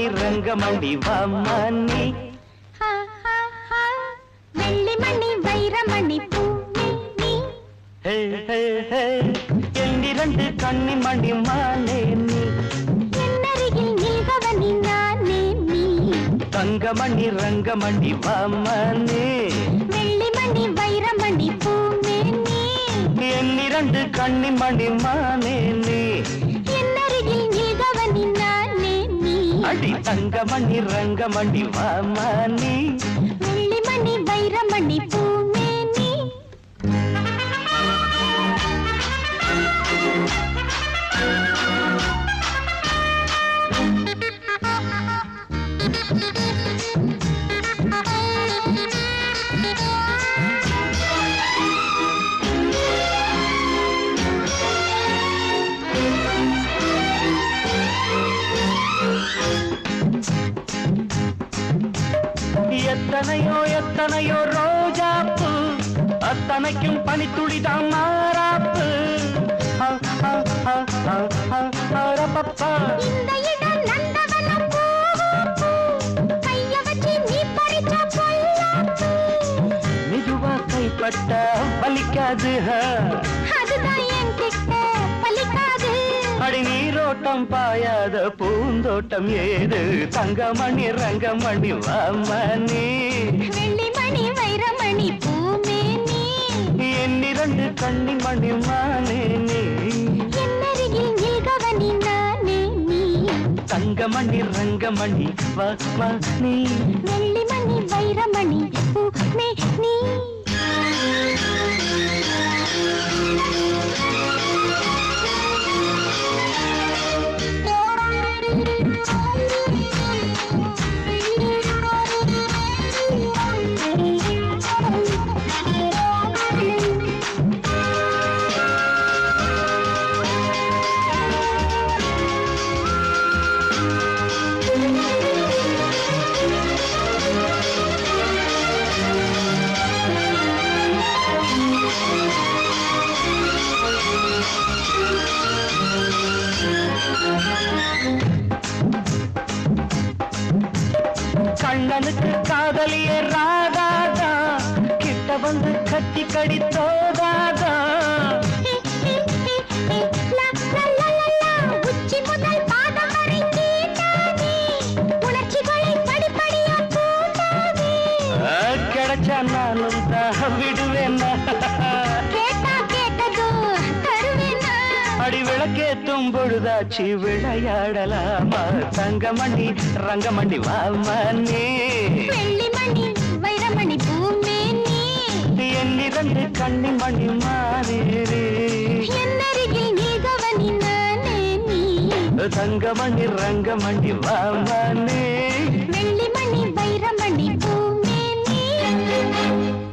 தங்கமணி ரங்கமணி வாமணி வெள்ளிமணி வைரமணி பூமி எண்ணிரண்டு கண்ணிமணி மானே நீ என்னருகில் நில்பவனி நானே நீ தங்கமணி ரங்கமணி வாமணி வெள்ளிமணி வைரமணி பூமி எண்ணிரண்டு கண்ணிமணி மானே நீ என்னருகில் நில்பவனி நானே நீ அடி தங்கமணி ரங்கமணி வாமணி வெள்ளிமணி வைரமணி பூமி எத்தனையோ எத்தனையோ ரோஜாப்பு அத்தனைக்கும் பனித்துளிதான் மாறாப்பு இந்த இடம் நந்தவனம் கைய வச்சு நீ பறிச்ச பொல்லாப்பு மெதுவா கைப்பட்ட பலிக்காது அதுதான் என் கிட்ட பலிக்காது அடி நீரோட்டம் பாயாத பூந்தோட்டம் ஏது தங்கமணி ரங்கமணி வாமணி வெள்ளிமணி வைரமணி பூமே நீ என்னிரண்டு கண்ணிமணி மானே நீ என்னருகில் நில்கவனி நானே நீ தங்கமணி ரங்கமணி வாமணி வெள்ளிமணி வைரமணி பூமே நீ கண்ணனுக்கு காதலிய ராதாதா கிட்ட வந்து கட்டி கடித்தோதாதா உச்சி முதல் பாதம் வரை கேட்டானே உணர்ச்சிகளை படிப்படியா கூட்டானே கிடைச்சா நானும் தான் விடுவேன் கேட்டா கேட்டதோ தருவேனா அடி விளக்கேத்தும் பொழுதாச்சு விளையாடலாமா தங்கமணி ரங்கமணி வாமணி வெள்ளிமணி வைரமணி பூமே நீ என்னிரண்டு கண்ணிமணி மானே என்னருகில் நீகவனி நானே நீ தங்கமணி ரங்கமணி வாமணி வெள்ளிமணி வைரமணி பூ